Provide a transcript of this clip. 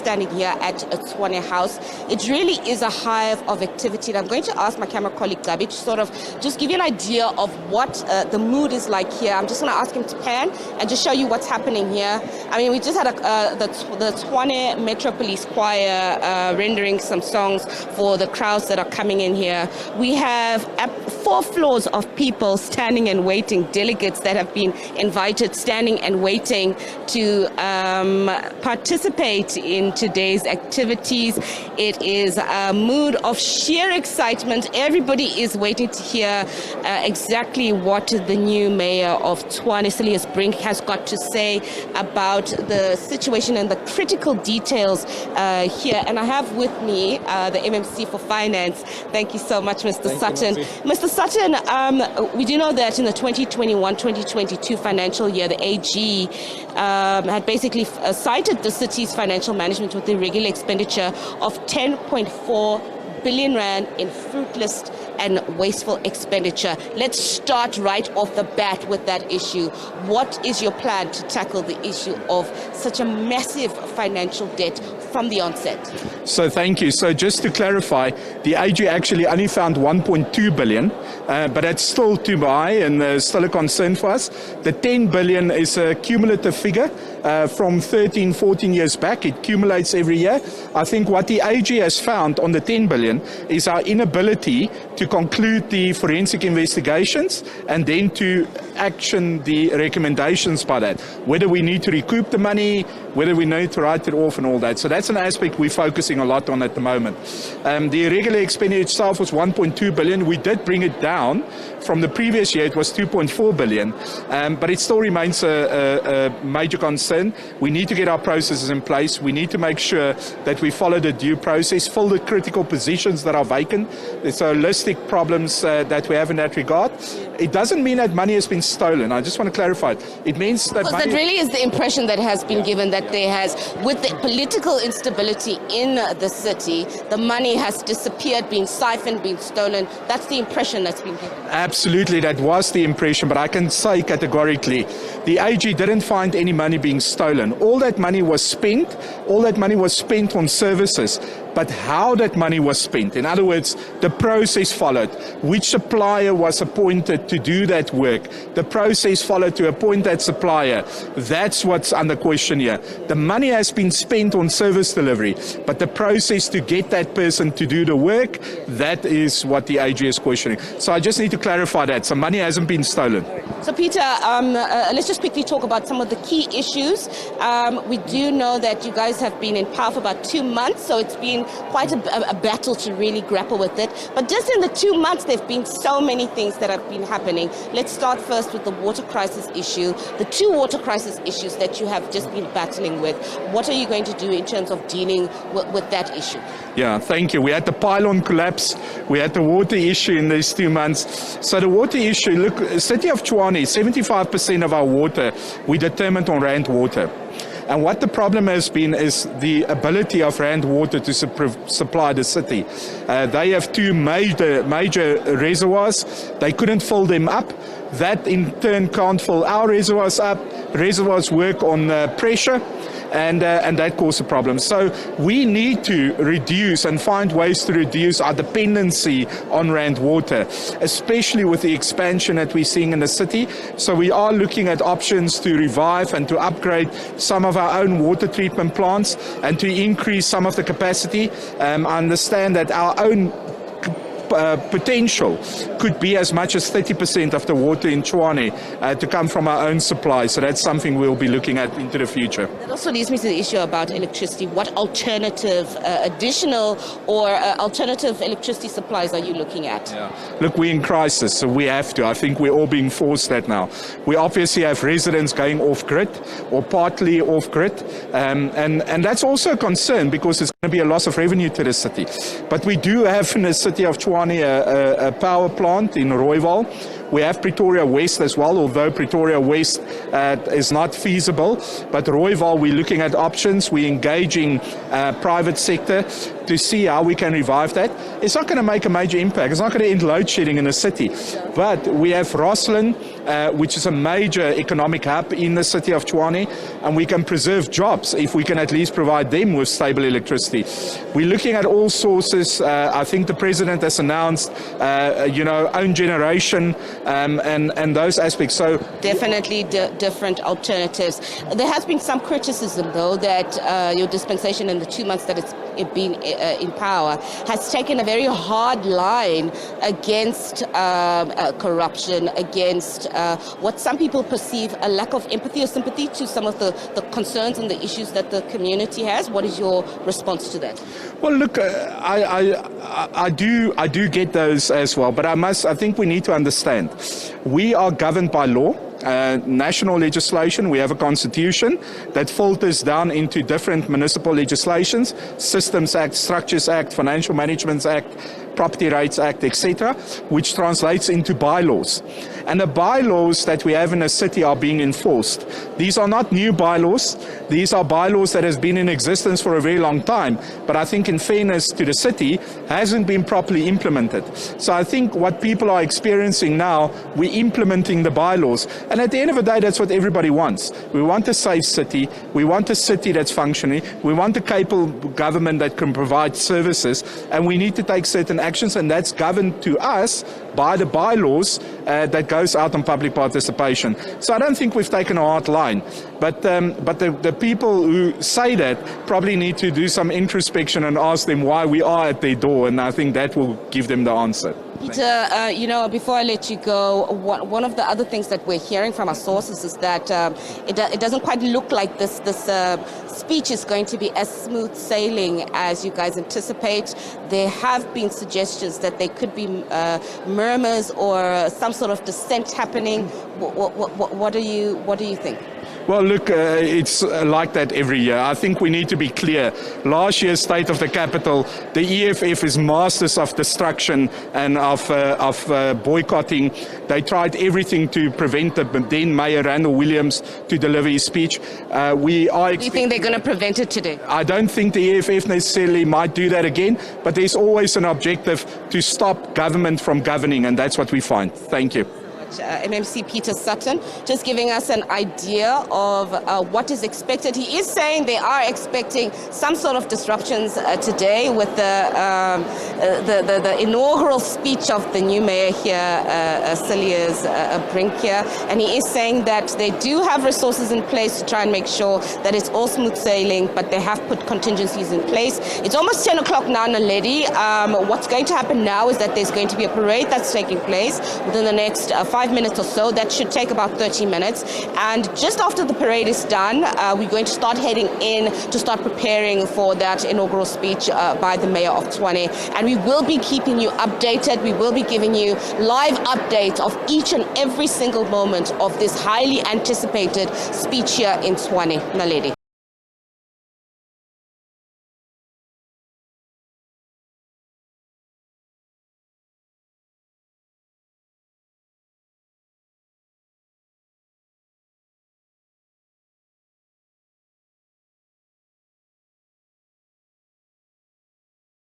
standing here at Tshwane House. It really is a hive of activity. And I'm going to ask my camera colleague Gabi to sort of just give you an idea of what the mood is like here. I'm just going to ask him to pan and just show you what's happening here. I mean, we just had the Tshwane Metro Police Choir rendering some songs for the crowds that are coming in here. We have 4 floors of people standing and waiting, delegates that have been invited, standing and waiting to participate in today's activities. It is a mood of sheer excitement. Everybody is waiting to hear exactly what the new mayor of Tshwane, Cilliers Brink, has got to say about the situation and the critical details here. And I have with me the MMC for Finance. Thank you so much, Mr. Sutton. Mr. Sutton, we do know that in the 2021-2022 financial year, the AG had basically cited the city's financial management with irregular expenditure of 10.4 billion rand in fruitless and wasteful expenditure. Let's start right off the bat with that issue. What is your plan to tackle the issue of such a massive financial debt from the onset? So thank you. So just to clarify, the AG actually only found 1.2 billion, but that's still too high and still a concern for us. The 10 billion is a cumulative figure from 13, 14 years back. It accumulates every year. I think what the AG has found on the 10 billion is our inability to conclude the forensic investigations and then to action the recommendations by that, whether we need to recoup the money, whether we need to write it off and all that. So that's an aspect we're focusing a lot on at the moment. The irregular expenditure itself was 1.2 billion. We did bring it down from the previous year. It was 2.4 billion, but it still remains a major concern. We need to get our processes in place. We need to make sure that we follow the due process, fill the critical positions that are vacant. There's holistic problems that we have in that regard. It doesn't mean that money has been stolen. I just want to clarify it. It means that because that really is the impression that has been given, that there has, with the political instability in the city, the money has disappeared, been siphoned, been stolen. That's the impression that's been given. Absolutely, that was the impression, but I can say categorically, the AG didn't find any money being stolen. All that money was spent. All that money was spent on services. But how that money was spent, in other words, the process followed, which supplier was appointed to do that work, the process followed to appoint that supplier, that's what's under question here. The money has been spent on service delivery, but the process to get that person to do the work, that is what the AG is questioning. So I just need to clarify that. So money hasn't been stolen. So Peter, let's just quickly talk about some of the key issues. We do know that you guys have been in power for about 2 months, so it's been quite a battle to really grapple with it. But just in the 2 months, there have been so many things that have been happening. Let's start first with the water crisis issue, the 2 water crisis issues that you have just been battling with. What are you going to do in terms of dealing with that issue? Yeah, thank you. We had the pylon collapse. We had the water issue in these 2 months. So the water issue, look, City of Tshwane, 75% of our water, we determined on Rand water. And what the problem has been is the ability of Rand Water to supply the city. They have 2 major reservoirs. They couldn't fill them up. That in turn can't fill our reservoirs up. Reservoirs work on pressure. And that causes a problem. So we need to reduce and find ways to reduce our dependency on Rand Water, especially with the expansion that we're seeing in the city. So we are looking at options to revive and to upgrade some of our own water treatment plants and to increase some of the capacity. I understand that our own potential could be as much as 30% of the water in Tshwane to come from our own supply. So that's something we'll be looking at into the future. That also leads me to the issue about electricity. What alternative, additional or alternative electricity supplies are you looking at? Yeah. Look, we're in crisis, so we have to. I think we're all being forced that now. We obviously have residents going off-grid or partly off-grid, and that's also a concern because there's going to be a loss of revenue to the city. But we do have in the city of Tshwane a power plant in Rooiwal, We have Pretoria West as well, although Pretoria West is not feasible. But Rooiwal, we're looking at options. We're engaging private sector to see how we can revive that. It's not going to make a major impact. It's not going to end load shedding in the city. But we have Rosslyn, which is a major economic hub in the city of Tshwane, and we can preserve jobs if we can at least provide them with stable electricity. We're looking at all sources. I think the president has announced, own generation and those aspects. So definitely different alternatives. There has been some criticism, though, that your dispensation in the 2 months that it's been in power has taken a very hard line against corruption, against what some people perceive a lack of empathy or sympathy to some of the concerns and the issues that the community has. What is your response to that? Well, look, I do get those as well, but I think we need to understand we are governed by law. National legislation, we have a constitution that filters down into different municipal legislations, Systems Act, Structures Act, Financial Management Act, Property Rights Act, etc., which translates into bylaws. And the bylaws that we have in the city are being enforced. These are not new bylaws. These are bylaws that has been in existence for a very long time. But I think in fairness to the city, hasn't been properly implemented. So I think what people are experiencing now, we're implementing the bylaws. And at the end of the day, that's what everybody wants. We want a safe city. We want a city that's functioning. We want a capable government that can provide services. And we need to take certain actions, and that's governed to us by the bylaws that goes out on public participation. So I don't think we've taken a hard line. But the people who say that probably need to do some introspection and ask them why we are at their door, and I think that will give them the answer. Peter, before I let you go, one of the other things that we're hearing from our sources is that it doesn't quite look like this speech is going to be as smooth sailing as you guys anticipate. There have been suggestions that there could be murmurs or some sort of dissent happening. What do you think? Well, look, it's like that every year. I think we need to be clear. Last year's State of the Capital, the EFF is masters of destruction and of boycotting. They tried everything to prevent the then Mayor Randall Williams to deliver his speech. Do you think they're going to prevent it today? I don't think the EFF necessarily might do that again, but there's always an objective to stop government from governing, and that's what we find. Thank you. MMC Peter Sutton, just giving us an idea of what is expected. He is saying they are expecting some sort of disruptions today with the inaugural speech of the new mayor here, Cilliers Brink here, and he is saying that they do have resources in place to try and make sure that it's all smooth sailing, but they have put contingencies in place. It's almost 10 o'clock now, Naledi. What's going to happen now is that there's going to be a parade that's taking place within the next 5 minutes or so. That should take about 30 minutes. And just after the parade is done, we're going to start heading in to start preparing for that inaugural speech by the Mayor of Tshwane. And we will be keeping you updated. We will be giving you live updates of each and every single moment of this highly anticipated speech here in Tshwane. Naledi.